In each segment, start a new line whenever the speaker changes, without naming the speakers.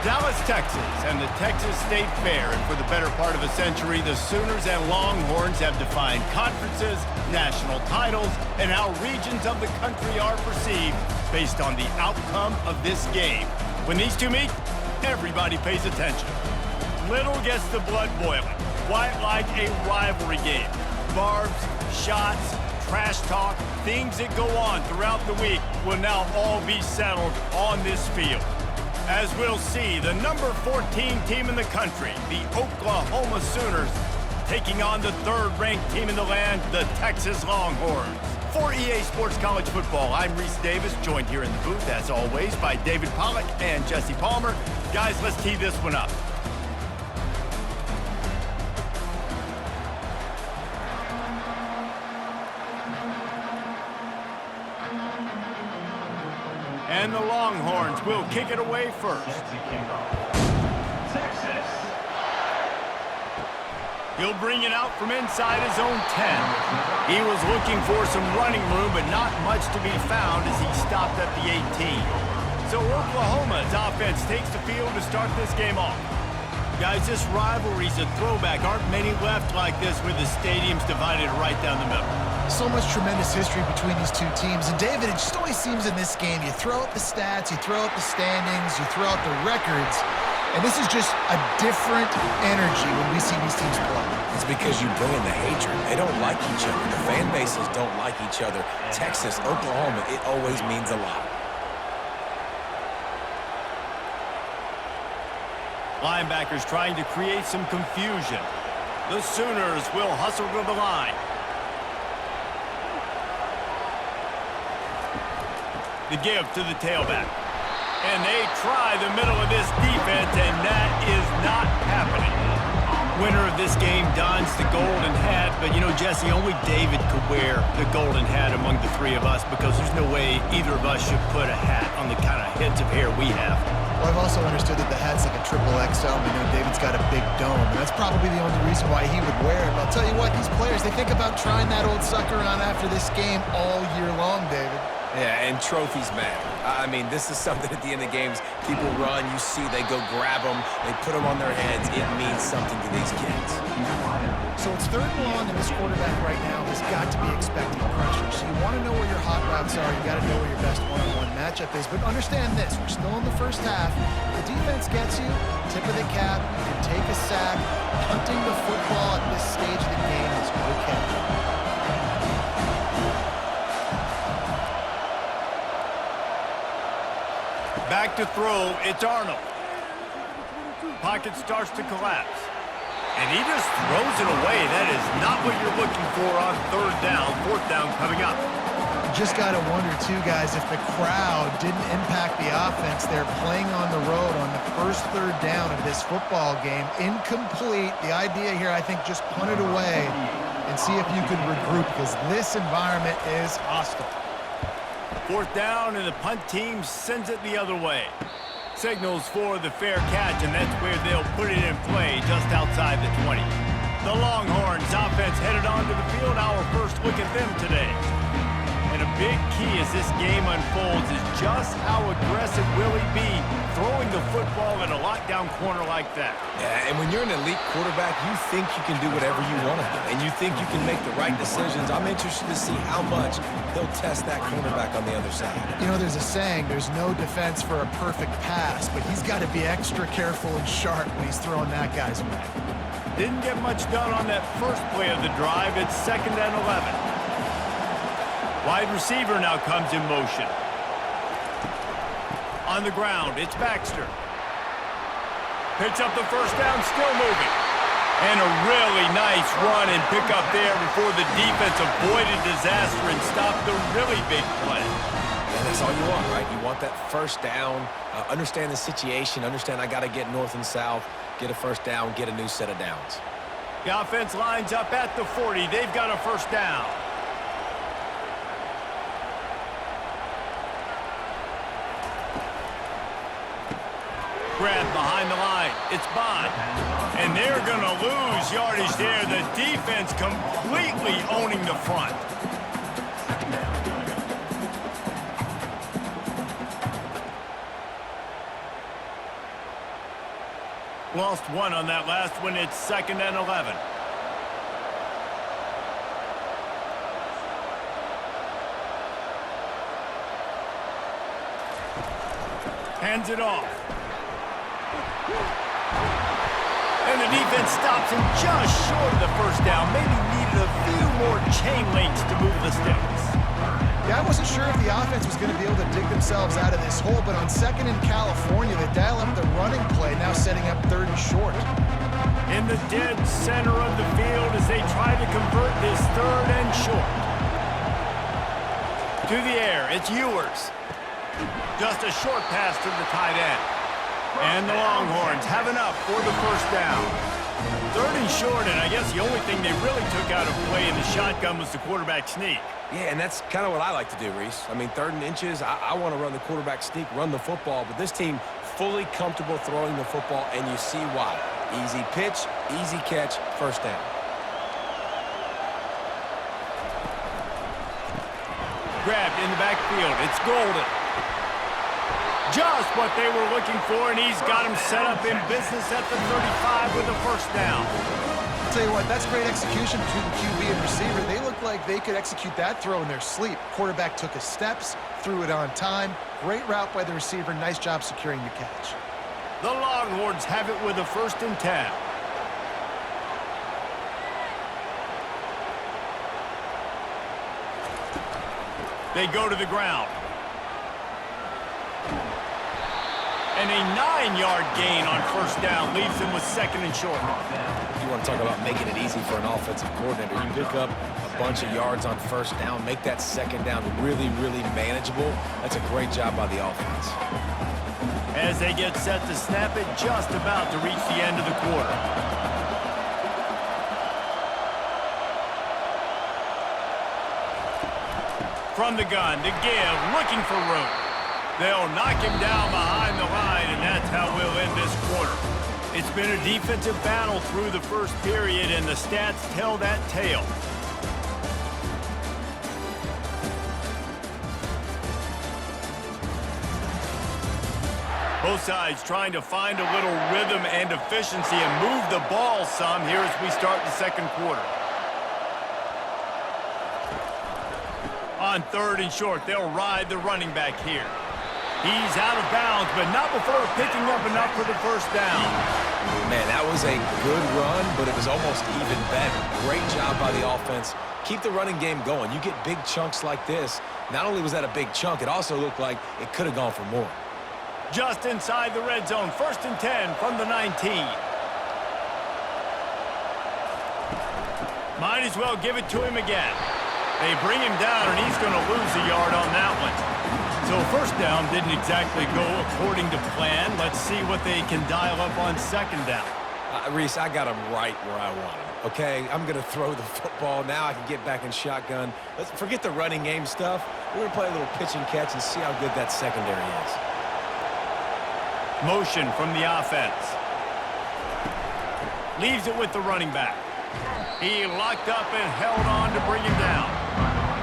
Dallas, Texas, and the Texas State Fair. And for the better part of a century, the Sooners and Longhorns have defined conferences, national titles, and how regions of the country are perceived based on the outcome of this game. When these two meet, everybody pays attention. Little gets the blood boiling, quite like a rivalry game. Barbs, shots, trash talk, things that go on throughout the week will now all be settled on this field. As we'll see, the number 14 team in the country, the Oklahoma Sooners, taking on the third-ranked team in the land, the Texas Longhorns. For EA Sports College Football, I'm Reese Davis, joined here in the booth, as always, by David Pollack and Jesse Palmer. Guys, let's tee this one up. And the Longhorns will kick it away first.
Texas.
He'll bring it out from inside his own 10. He was looking for some running room, but not much to be found as he stopped at the 18. So Oklahoma's offense takes the field to start this game off. Guys, this rivalry's a throwback. Aren't many left like this with the stadiums divided right down the middle.
So much tremendous history between these two teams. And David, it just always seems in this game, you throw out the stats, you throw out the standings, you throw out the records, and this is just a different energy when we see these teams play.
It's because you bring in the hatred. They don't like each other. The fan bases don't like each other. Texas, Oklahoma, it always means a lot.
Linebackers trying to create some confusion. The Sooners will hustle to the line. The give to the tailback. And they try the middle of this defense, and that is not happening. Winner of this game dons the golden hat, but you know, Jesse, only David could wear the golden hat among the three of us because there's no way either of us should put a hat on the kind of heads of hair we have.
Well, I've also understood that the hat's like a triple XL. We know David's got a big dome, and that's probably the only reason why he would wear it. But I'll tell you what, these players, they think about trying that old sucker on after this game all year long, David.
Yeah, and trophies matter. I mean, this is something at the end of games. People run, you see, they go grab them, they put them on their heads. It means something to these kids.
So it's third and long, and this quarterback right now has got to be expecting pressure. So you want to know where your hot routes are. You got to know where your best one-on-one matchup is. But understand this, we're still in the first half. If the defense gets you, tip of the cap, you can take a sack. Punting the football at this stage of the game is okay.
Back to throw, it's Arnold. Pocket starts to collapse. And he just throws it away. That is not what you're looking for on third down. Fourth down coming up.
Just got to wonder, too, guys, if the crowd didn't impact the offense. They're playing on the road on the first third down of this football game. Incomplete. The idea here, I think, just punt it away and see if you can regroup because this environment is hostile.
Fourth down, and the punt team sends it the other way. Signals for the fair catch, and that's where they'll put it in play just outside the 20. The Longhorns offense headed onto the field. Our first look at them today. And a big key as this game unfolds is just how aggressive will he be throwing the football in a lockdown corner like that.
Yeah, and when you're an elite quarterback, you think you can do whatever you want to do, and you think you can make the right decisions. I'm interested to see how much he'll test that cornerback on the other side.
You know, there's a saying, there's no defense for a perfect pass, but he's got to be extra careful and sharp when he's throwing that guy's way.
Didn't get much done on that first play of the drive. It's 2nd and 11. Wide receiver now comes in motion. On the ground, it's Baxter. Picks up the first down, still moving. And a really nice run and pick up there before the defense avoided disaster and stopped the really big play.
And that's all you want, right? You want that first down, understand the situation, understand I got to get north and south, get a first down, get a new set of downs.
The offense lines up at the 40. They've got a first down. Grab behind the line. It's Bond. And they're going to lose yardage there. The defense completely owning the front. Lost one on that last one. It's 2nd and 11. Hands it off. And the defense stops him just short of the first down. Maybe needed a few more chain links to move the sticks.
Yeah, I wasn't sure if the offense was going to be able to dig themselves out of this hole, but on 2nd in California, they dial up the running play, now setting up 3rd and short.
In the dead center of the field as they try to convert this 3rd and short. To the air, it's Ewers. Just a short pass to the tight end. And the Longhorns have enough for the first down. 3rd and short, and I guess the only thing they really took out of play in the shotgun was the quarterback sneak.
Yeah, and that's kind of what I like to do, Reese. I mean, 3rd and inches, I want to run the quarterback sneak, run the football, but this team fully comfortable throwing the football, and you see why. Easy pitch, easy catch, first down.
Grabbed in the backfield. It's Golden. Just what they were looking for, and he's got him set up in business at the 35 with a first down.
I'll tell you what, that's great execution between the QB and receiver. They look like they could execute that throw in their sleep. Quarterback took his steps, threw it on time. Great route by the receiver. Nice job securing the catch.
The Longhorns have it with a 1st and 10. They go to the ground. And a 9-yard gain on first down leaves them with 2nd and short.
You want to talk about making it easy for an offensive coordinator. You pick up a bunch of yards on first down, make that 2nd down really, really manageable. That's a great job by the offense.
As they get set to snap it, just about to reach the end of the quarter. From the gun to give, looking for room. They'll knock him down behind the line, and that's how we'll end this quarter. It's been a defensive battle through the first period, and the stats tell that tale. Both sides trying to find a little rhythm and efficiency and move the ball some here as we start the 2nd quarter. On 3rd and short, they'll ride the running back here. He's out of bounds, but not before picking up enough for the first down.
Man, that was a good run, but it was almost even better. Great job by the offense. Keep the running game going. You get big chunks like this. Not only was that a big chunk, it also looked like it could have gone for more.
Just inside the red zone, 1st and 10 from the 19. Might as well give it to him again. They bring him down, and he's going to lose a yard on that one. So first down didn't exactly go according to plan. Let's see what they can dial up on 2nd down.
Reese, I got him right where I want him, okay? I'm going to throw the football. Now I can get back in shotgun. Let's forget the running game stuff. We're going to play a little pitch and catch and see how good that secondary is.
Motion from the offense. Leaves it with the running back. He locked up and held on to bring him down.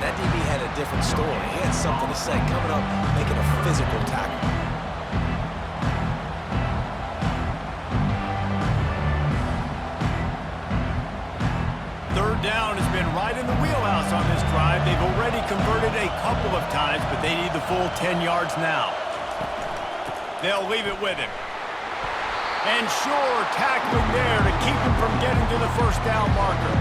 That DB had a different story. He had something to say, coming up, making a physical tackle.
3rd down has been right in the wheelhouse on this drive. They've already converted a couple of times, but they need the full 10 yards now. They'll leave it with him. And sure, tackling there to keep him from getting to the first down marker.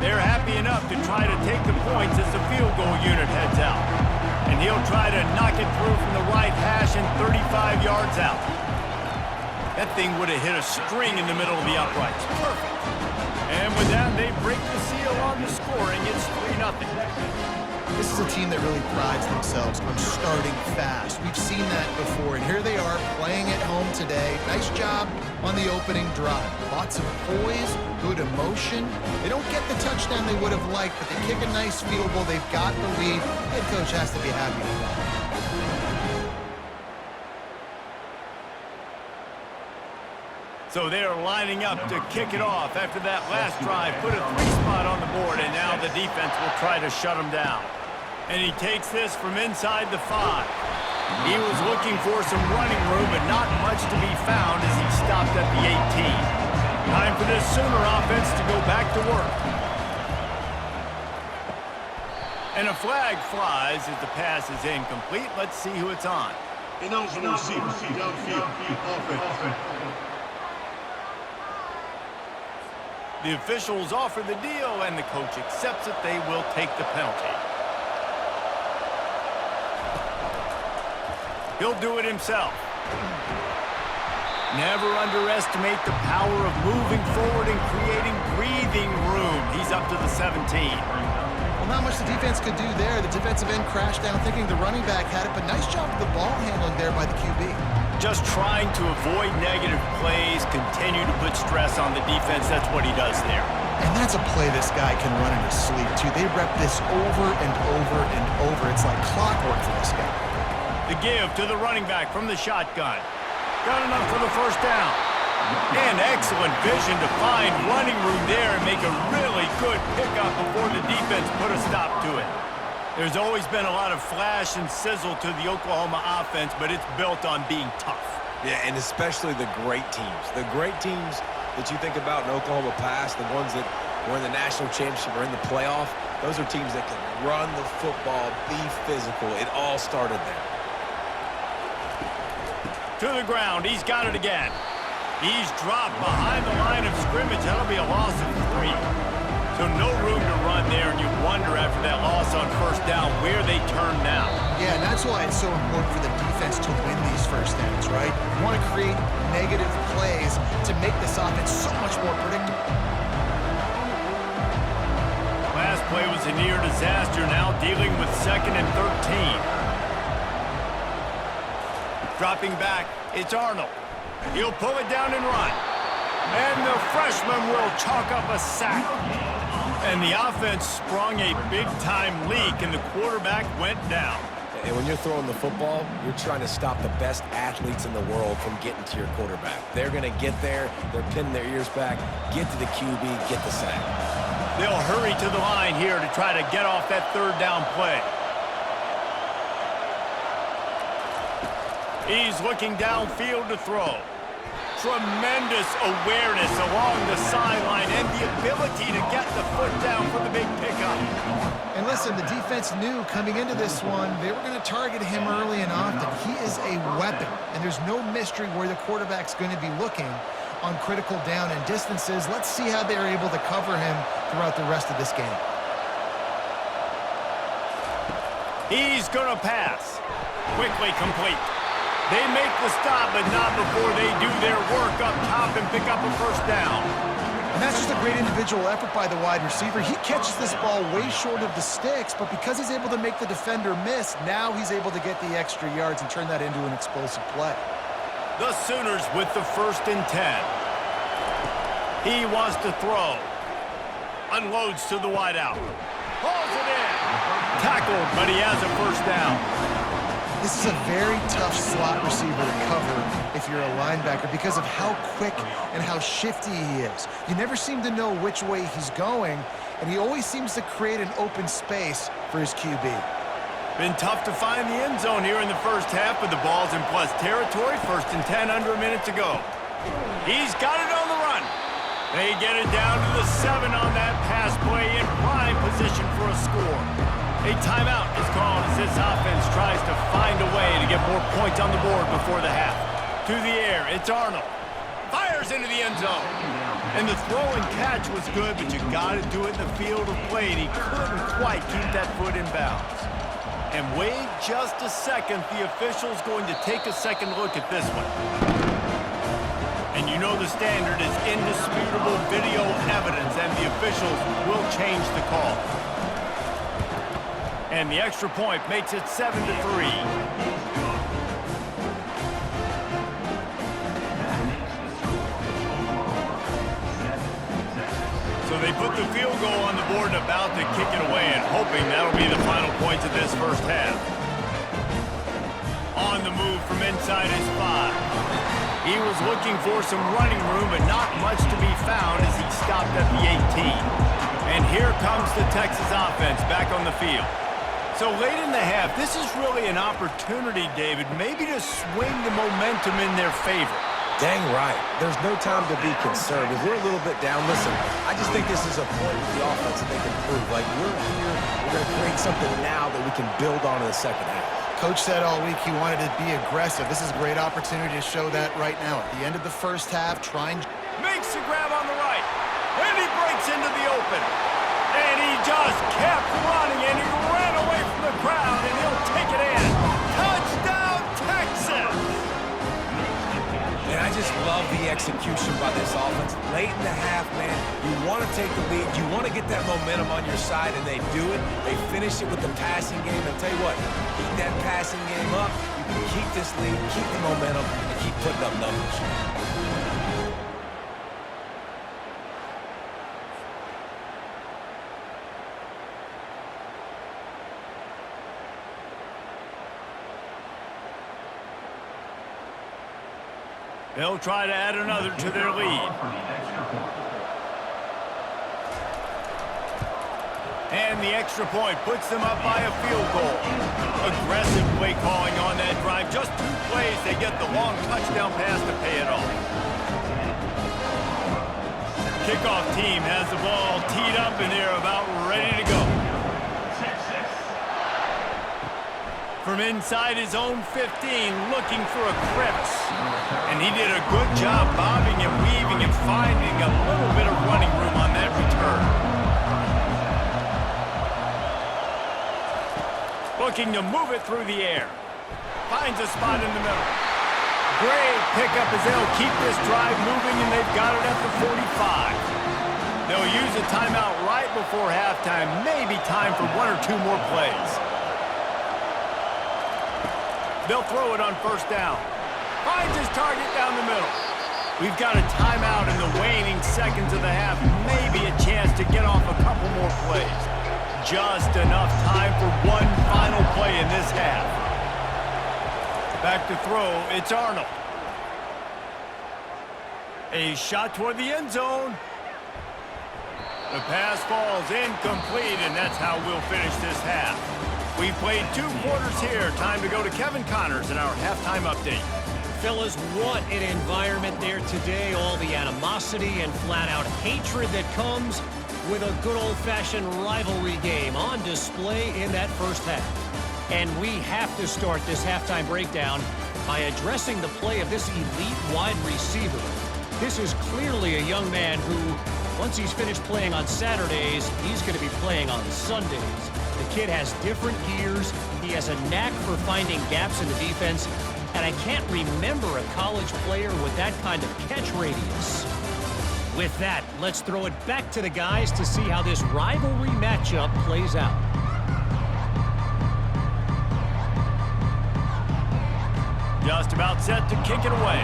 They're happy enough to try to take the points as the field goal unit heads out. And he'll try to knock it through from the right hash and 35 yards out. That thing would have hit a string in the middle of the uprights. Perfect. And with that, they break the seal on the scoring. It's 3-0.
This is a team that really prides themselves on starting fast. We've seen that before, and here they are playing at home today. Nice job on the opening drive. Lots of poise, good emotion. They don't get the touchdown they would have liked, but they kick a nice field goal. They've got the lead. Head coach has to be happy with that.
So they're lining up to kick it off after that last drive. Put a 3 spot on the board, and now the defense will try to shut him down. And he takes this from inside the 5. He was looking for some running room, but not much to be found as he stopped at the 18. Time for this Sooner offense to go back to work. And a flag flies as the pass is incomplete. Let's see who it's on. The officials offer the deal, and the coach accepts it. They will take the penalty. He'll do it himself. Never underestimate the power of moving forward and creating breathing room. He's up to the 17.
Well, not much the defense could do there. The defensive end crashed down thinking the running back had it, but nice job of the ball handling there by the QB.
Just trying to avoid negative plays, continue to put stress on the defense. That's what he does there.
And that's a play this guy can run in his sleep, too. They rep this over and over and over. It's like clockwork for this guy.
The give to the running back from the shotgun. Got enough for the first down. And excellent vision to find running room there and make a really good pickup before the defense put a stop to it. There's always been a lot of flash and sizzle to the Oklahoma offense, but it's built on being tough.
Yeah, and especially the great teams. The great teams that you think about in Oklahoma past, the ones that were in the national championship or in the playoff, those are teams that can run the football, be physical. It all started there.
To the ground, he's got it again. He's dropped behind the line of scrimmage. That'll be a loss of 3. So no room to run there, and you wonder after that loss on first down where they turn now.
Yeah, and that's why it's so important for the defense to win these first downs, right? You want to create negative plays to make this offense so much more predictable.
Last play was a near disaster, now dealing with 2nd and 13. Dropping back, it's Arnold. He'll pull it down and run. And the freshman will chalk up a sack. And the offense sprung a big-time leak, and the quarterback went down.
And when you're throwing the football, you're trying to stop the best athletes in the world from getting to your quarterback. They're going to get there. They're pinning their ears back, get to the QB, get the sack.
They'll hurry to the line here to try to get off that 3rd down play. He's looking downfield to throw. Tremendous awareness along the sideline and the ability to get the foot down for the big pickup.
And listen, the defense knew coming into this one, they were going to target him early and often. He is a weapon, and there's no mystery where the quarterback's going to be looking on critical down and distances. Let's see how they're able to cover him throughout the rest of this game.
He's going to pass. Quickly complete. They make the stop, but not before they do their work up top and pick up a first down.
And that's just a great individual effort by the wide receiver. He catches this ball way short of the sticks, but because he's able to make the defender miss, now he's able to get the extra yards and turn that into an explosive play.
The Sooners with the 1st and 10. He wants to throw. Unloads to the wideout. Pulls it in. Tackled, but he has a first down.
This is a very tough slot receiver to cover if you're a linebacker because of how quick and how shifty he is. You never seem to know which way he's going, and he always seems to create an open space for his QB.
Been tough to find the end zone here in the first half, but the ball's in plus territory. 1st and 10, under a minute to go. He's got it on the run. They get it down to the 7 on that pass play in prime position for a score. A timeout is called as this offense tries to find a way to get more points on the board before the half. To the air, it's Arnold. Fires into the end zone. And the throw and catch was good, but you got to do it in the field of play, and he couldn't quite keep that foot in bounds. And wait just a second, the official's going to take a second look at this one. And you know the standard is indisputable video evidence, and the officials will change the call. And the extra point makes it 7-3. So they put the field goal on the board and about to kick it away, and hoping that'll be the final points of this first half. On the move from inside his 5. He was looking for some running room, but not much to be found as he stopped at the 18. And here comes the Texas offense back on the field. So late in the half, this is really an opportunity, David, maybe to swing the momentum in their favor.
Dang right. There's no time to be concerned. If we're a little bit down, listen, I just think this is a point with the offense that they can prove. Like, we're here, we're going to create something now that we can build on in the second half.
Coach said all week he wanted to be aggressive. This is a great opportunity to show that right now. At the end of the first half,
Makes the grab on the right. And he breaks into the open. And he just kept running, and he ran away from the crowd, and he'll take it in. Touchdown, Texas!
And I just love the execution by this offense. Late in the half, man, you want to take the lead. You want to get that momentum on your side, and they do it. They finish it with the passing game. And tell you what, keep that passing game up. You can keep this lead, keep the momentum, and keep putting up numbers.
They'll try to add another to their lead. And the extra point puts them up by a field goal. Aggressive play calling on that drive. Just 2 plays, they get the long touchdown pass to pay it off. Kickoff team has the ball teed up, and they're about ready to go. From inside his own 15, looking for a crevice. And he did a good job bobbing and weaving and finding a little bit of running room on that return. Looking to move it through the air. Finds a spot in the middle. Great pickup as they'll keep this drive moving, and they've got it at the 45. They'll use a timeout right before halftime. Maybe time for 1 or 2 more plays. They'll throw it on first down. Finds his target down the middle. We've got a timeout in the waning seconds of the half. Maybe a chance to get off a couple more plays. Just enough time for one final play in this half. Back to throw, it's Arnold. A shot toward the end zone. The pass falls incomplete, and that's how we'll finish this half. We've played 2 quarters here. Time to go to Kevin Connors in our halftime update.
Fellas, what an environment there today. All the animosity and flat-out hatred that comes with a good old-fashioned rivalry game on display in that first half. And we have to start this halftime breakdown by addressing the play of this elite wide receiver. This is clearly a young man who, once he's finished playing on Saturdays, he's going to be playing on Sundays. The kid has different gears. He has a knack for finding gaps in the defense. And I can't remember a college player with that kind of catch radius. With that, let's throw it back to the guys to see how this rivalry matchup plays out.
Just about set to kick it away.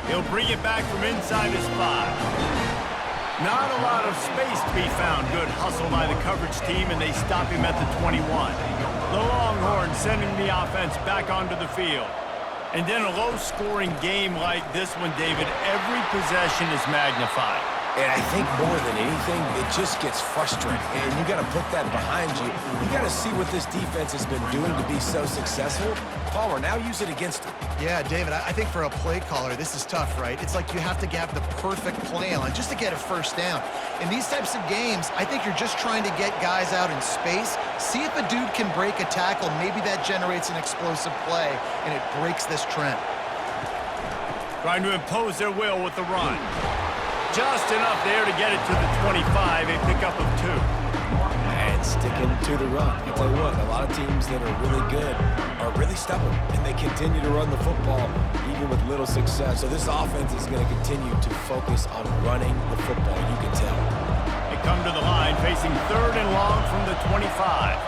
He'll bring it back from inside his 5. Not a lot of space to be found. Good hustle by the coverage team, and they stop him at the 21. The Longhorns sending the offense back onto the field. And then a low-scoring game like this one, David, every possession is magnified.
And I think more than anything, it just gets frustrating. And you got to put that behind you. You got to see what this defense has been doing to be so successful. Palmer, now use it against him.
Yeah, David, I think for a play caller, this is tough, right? It's like you have to have the perfect play on just to get a first down. In these types of games, I think you're just trying to get guys out in space, see if a dude can break a tackle. Maybe that generates an explosive play, and it breaks this trend.
Trying to impose their will with the run. Just enough there to get it to the 25, a pickup of 2.
And sticking to the run. I'll tell you what, a lot of teams that are really good are really stubborn, and they continue to run the football even with little success. So this offense is going to continue to focus on running the football, you can tell.
They come to the line facing 3rd and long from the 25.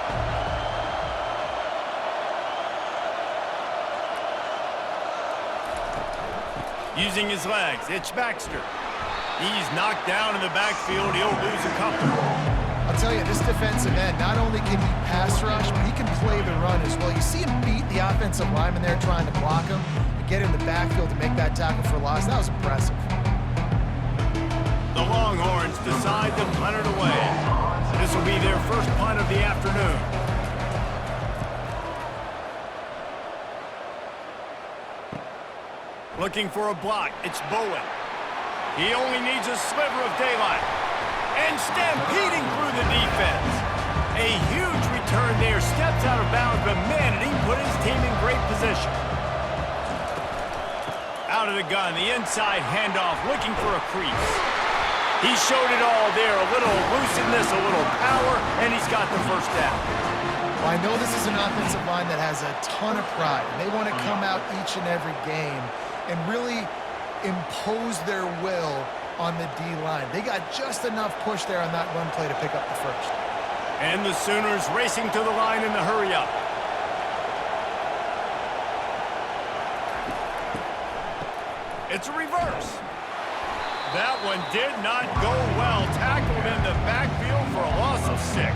Using his legs, it's Baxter. He's knocked down in the backfield. He'll lose a couple.
I'll tell you, this defensive end, not only can he pass rush, but he can play the run as well. You see him beat the offensive lineman there trying to block him and get in the backfield to make that tackle for loss. That was impressive.
The Longhorns decide to punt it away. This will be their first punt of the afternoon. Looking for a block. It's Bowen. He only needs a sliver of daylight. And stampeding through the defense. A huge return there. Steps out of bounds, but man, and he put his team in great position. Out of the gun, the inside handoff, looking for a crease. He showed it all there. A little elusiveness, a little power, and he's got the first down.
Well, I know this is an offensive line that has a ton of pride. They want to come out each and every game and really impose their will on the D-line. They got just enough push there on that run play to pick up the first.
And the Sooners racing to the line in the hurry-up. It's a reverse. That one did not go well. Tackled in the backfield for a loss of 6.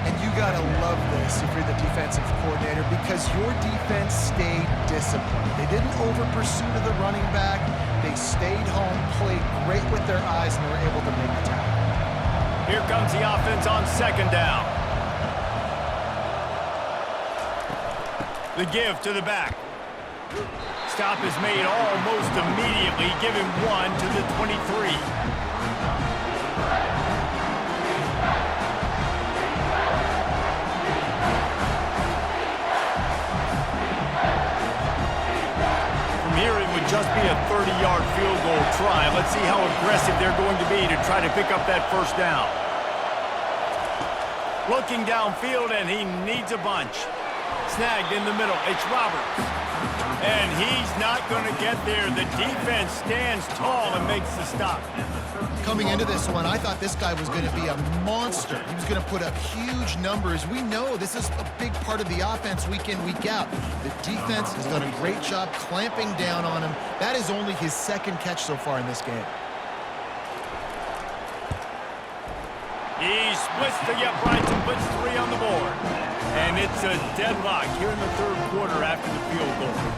And you got to love this if you're the defensive coordinator because your defense stayed disciplined. They didn't over-pursue to the running back. They stayed home, played great with their eyes, and they were able to make the tackle.
Here comes the offense on second down. The give to the back. Stop is made almost immediately. Give him 1 to the 23. Here it would just be a 30-yard field goal try. Let's see how aggressive they're going to be to try to pick up that first down. Looking downfield, and he needs a bunch. Snagged in the middle. It's Roberts. And he's not going to get there. The defense stands tall and makes the stop.
Coming into this one, I thought this guy was going to be a monster. He was going to put up huge numbers. We know this is a big part of the offense week in, week out. The defense has done a great job clamping down on him. That is only his second catch so far in this game.
He splits the uprights and puts 3 on the board. And it's a deadlock here in the third quarter after the field goal.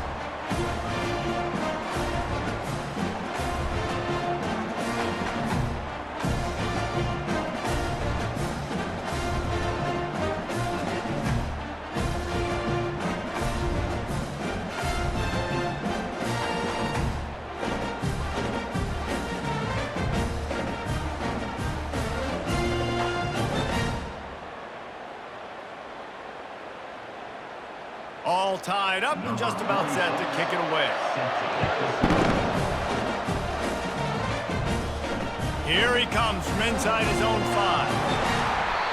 All tied up and just about set to kick it away. Here he comes from inside his own 5.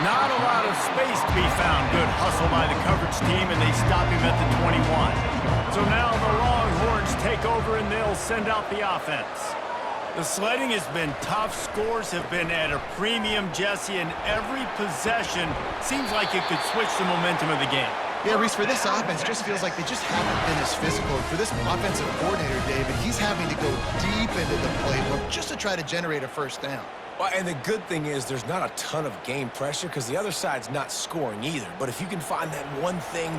Not a lot of space to be found. Good hustle by the coverage team, and they stop him at the 21. So now the Longhorns take over, and they'll send out the offense. The sledding has been tough. Scores have been at a premium, Jesse, and every possession seems like it could switch the momentum of the game.
Yeah, Reese, for this offense, it just feels like they just haven't been as physical. For this offensive coordinator, David, he's having to go deep into the playbook just to try to generate a first down.
Well, and the good thing is there's not a ton of game pressure because the other side's not scoring either. But if you can find that one thing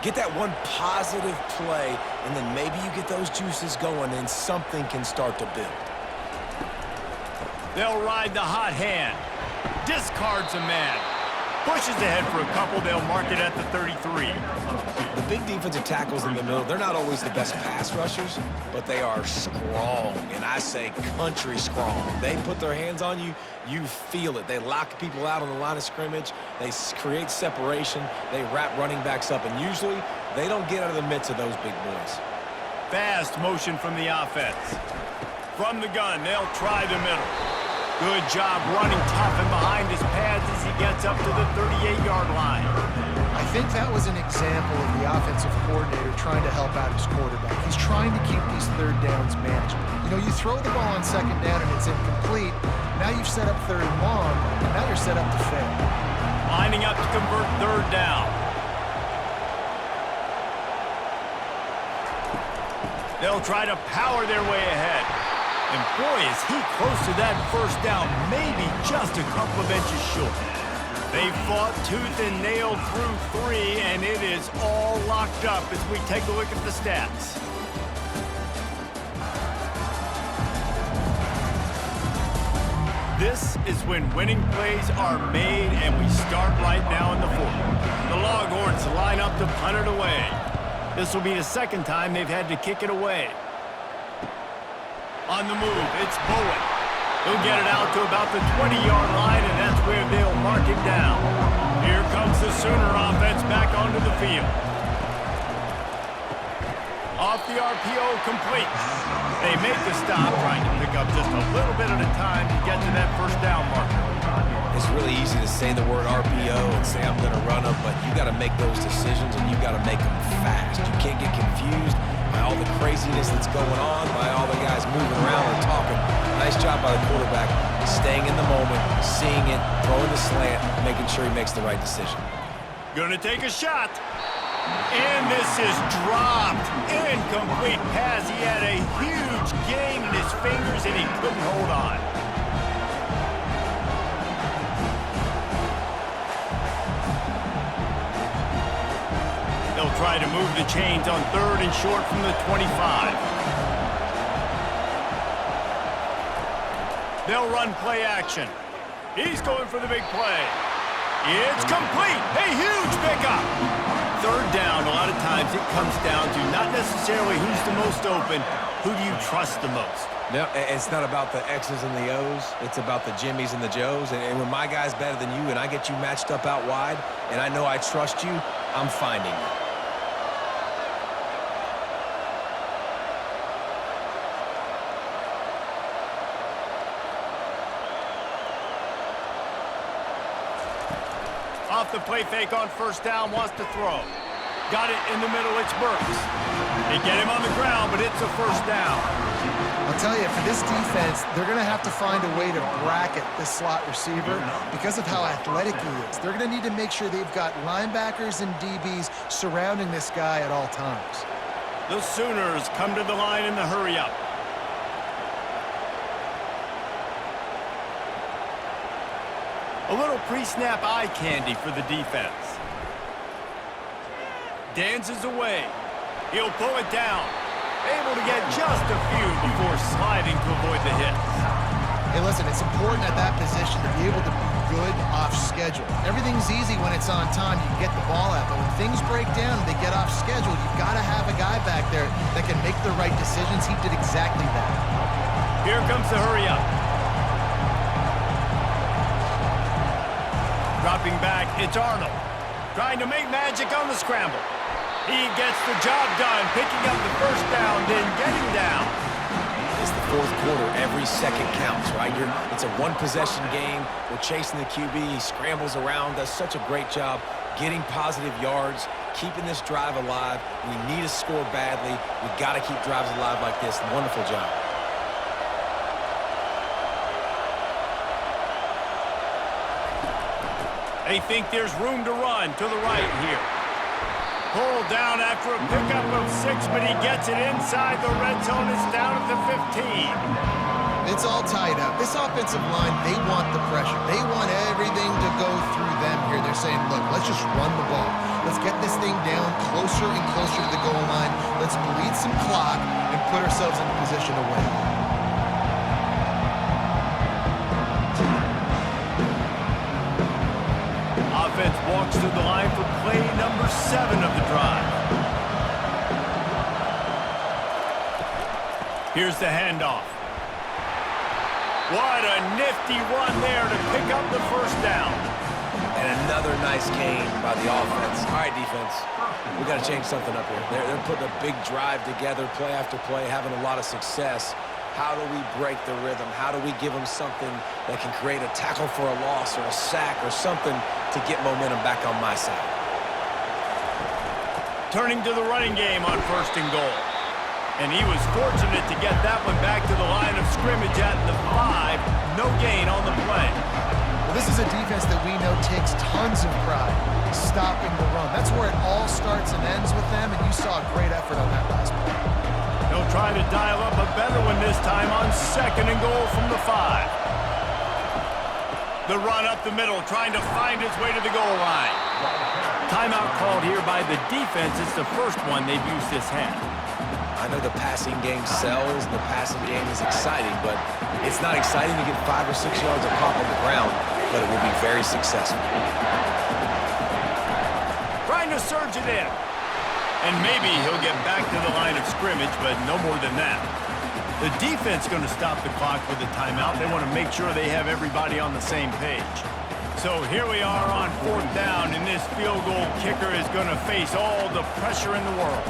get that one positive play, and then maybe you get those juices going and something can start to build.
They'll ride the hot hand. Discards a man. Pushes ahead for a couple. They'll mark it at the 33.
The big defensive tackles in the middle, they're not always the best pass rushers, but they are strong, and I say country strong. They put their hands on you, you feel it. They lock people out on the line of scrimmage. They create separation. They wrap running backs up, and usually they don't get out of the midst of those big boys.
Fast motion from the offense. From the gun, they'll try the middle. Good job running tough and behind his pads as he gets up to the 38-yard line.
I think that was an example of the offensive coordinator trying to help out his quarterback. He's trying to keep these third downs manageable. You know, you throw the ball on second down and it's incomplete. Now you've set up third and long, and now you're set up to fail.
Lining up to convert third down. They'll try to power their way ahead. And boy, is he close to that first down, maybe just a couple of inches short. They fought tooth and nail through 3, and it is all locked up as we take a look at the stats. This is when winning plays are made, and we start right now in the fourth. The Longhorns line up to punt it away. This will be the second time they've had to kick it away. On the move, it's Bowen. He'll get it out to about the 20-yard line, and that's where they'll mark him down. Here comes the Sooner offense back onto the field. Off the RPO, complete. They make the stop, trying to pick up just a little bit at a time to get to that first down marker.
It's really easy to say the word RPO and say I'm going to run them, but you got to make those decisions, and you got to make them fast. You can't get confused by all the craziness that's going on, by all the guys moving around and talking. Nice job by the quarterback, staying in the moment, seeing it, throwing the slant, making sure he makes the right decision.
Gonna take a shot. And this is dropped. Incomplete pass. He had a huge gain in his fingers, and he couldn't hold on. They'll try to move the chains on 3rd and short from the 25. They'll run play action. He's going for the big play. It's complete. A huge pickup. 3rd down, a lot of times it comes down to not necessarily who's the most open, who do you trust the most?
No, it's not about the X's and the O's. It's about the Jimmies and the Joes. And when my guy's better than you and I get you matched up out wide and I know I trust you, I'm finding you.
Off the play fake on 1st down, wants to throw. Got it in the middle, it's Burks. They get him on the ground, but it's a 1st down.
I'll tell you, for this defense, they're going to have to find a way to bracket this slot receiver because of how athletic he is. They're going to need to make sure they've got linebackers and DBs surrounding this guy at all times.
The Sooners come to the line in the hurry-up. A little pre-snap eye candy for the defense. Dances away. He'll pull it down. Able to get just a few before sliding to avoid the hits.
Hey, listen, it's important at that position to be able to be good off schedule. Everything's easy when it's on time. You get the ball out. But when things break down and they get off schedule, you've got to have a guy back there that can make the right decisions. He did exactly that.
Here comes the hurry-up. Dropping back, it's Arnold. Trying to make magic on the scramble. He gets the job done, picking up the 1st down, then getting down.
It's the 4th quarter. Every second counts, right? It's a one-possession game. We're chasing the QB. He scrambles around, does such a great job getting positive yards, keeping this drive alive. We need to score badly. We've got to keep drives alive like this. Wonderful job.
They think there's room to run to the right here. Pulled down after a pickup of 6, but he gets it inside the red zone. It's down at the 15.
It's all tied up. This offensive line, they want the pressure. They want everything to go through them here. They're saying, look, let's just run the ball. Let's get this thing down closer and closer to the goal line. Let's bleed some clock and put ourselves in a position to win.
Offense walks to the line for play number 7 of the drive. Here's the handoff. What a nifty run there to pick up the 1st down.
And another nice gain by the offense. All right, defense, we got to change something up here. They're putting a big drive together, play after play, having a lot of success. How do we break the rhythm? How do we give them something that can create a tackle for a loss or a sack or something to get momentum back on my side?
Turning to the running game on 1st and goal. And he was fortunate to get that one back to the line of scrimmage at the 5. No gain on the play.
Well, this is a defense that we know takes tons of pride stopping the run. That's where it all starts and ends with them, and you saw a great effort on that last play.
They'll try to dial up a better one this time on 2nd and goal from the 5. The run up the middle, trying to find its way to the goal line. Timeout called here by the defense. It's the first one they've used this half.
I I know the passing game sells, and the passing game is exciting, but it's not exciting to get 5 or 6 yards of pop on the ground, but it will be very successful.
Trying to surge it in. And maybe he'll get back to the line of scrimmage, but no more than that. The defense is going to stop the clock with a timeout. They want to make sure they have everybody on the same page. So here we are on 4th down, and this field goal kicker is going to face all the pressure in the world.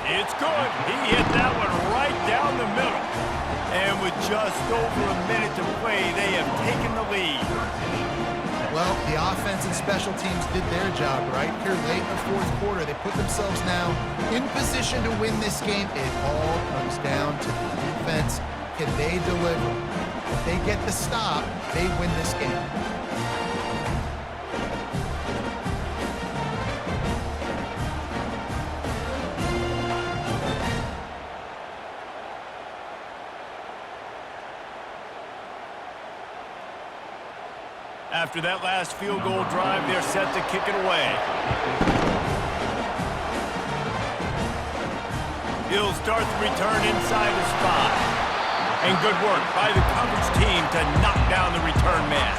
It's good. He hit that one right down the middle. And with just over a minute to play, they have taken the lead.
Well, the offense and special teams did their job, right? Here late in the 4th quarter, they put themselves now in position to win this game. It all comes down to the defense. Can they deliver? If they get the stop, they win this game.
After that last field goal drive, they're set to kick it away. He'll start the return inside his 5. And good work by the coverage team to knock down the return man.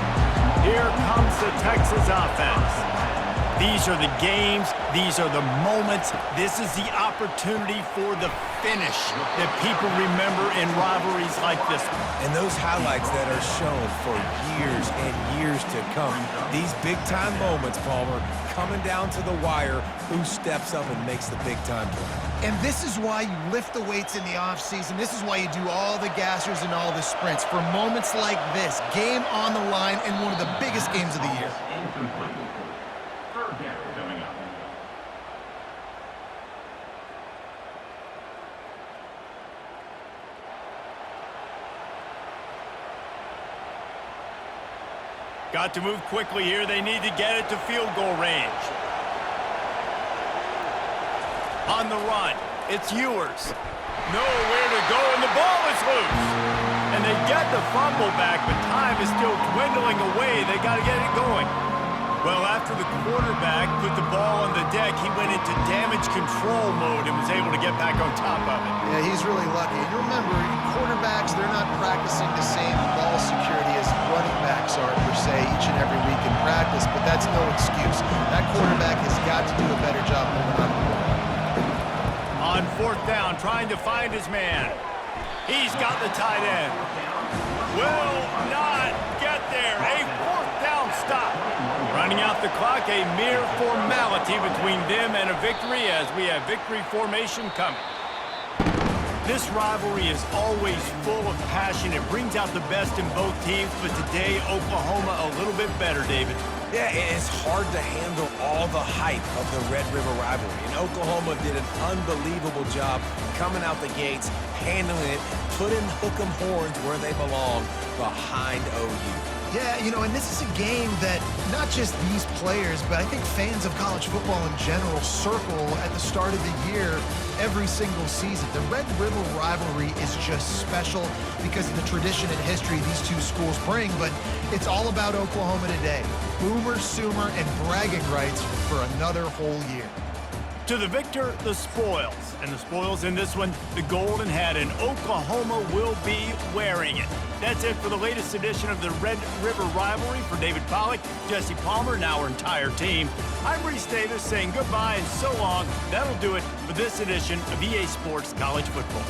Here comes the Texas offense. These are the games. These are the moments. This is the opportunity for the finish that people remember in rivalries like this.
And those highlights that are shown for years and years to come. These big-time moments, Palmer, coming down to the wire, who steps up and makes the big-time play.
And this is why you lift the weights in the offseason. This is why you do all the gassers and all the sprints. For moments like this, game on the line in one of the biggest games of the year.
Got to move quickly here. They need to get it to field goal range. On the run, it's Ewers. Nowhere to go, and the ball is loose. And they get the fumble back, but time is still dwindling away. They got to get it going. Well, after the quarterback put the ball on the deck, he went into damage control mode and was able to get back on top of it.
Yeah, he's really lucky. And you remember, quarterbacks, they're not practicing the same ball security as running backs are, per se, each and every week in practice, but that's no excuse. That quarterback has got to do a better job moving on the ball.
On 4th down, trying to find his man. He's got the tight end. Will not get there. A 4th down stop. Running out the clock, a mere formality between them and a victory as we have victory formation coming. This rivalry is always full of passion. It brings out the best in both teams, but today, Oklahoma a little bit better, David.
Yeah, it's hard to handle all the hype of the Red River rivalry. And Oklahoma did an unbelievable job coming out the gates, handling it, putting hook 'em horns where they belong, behind OU.
Yeah, you know, and this is a game that not just these players, but I think fans of college football in general circle at the start of the year every single season. The Red River rivalry is just special because of the tradition and history these two schools bring, but it's all about Oklahoma today. Boomer, Sooner, and bragging rights for another whole year.
To the victor, the spoils. And the spoils in this one, the golden hat, and Oklahoma will be wearing it. That's it for the latest edition of the Red River rivalry. For David Pollack, Jesse Palmer, and our entire team, I'm Reese Davis saying goodbye and so long. That'll do it for this edition of EA Sports College Football.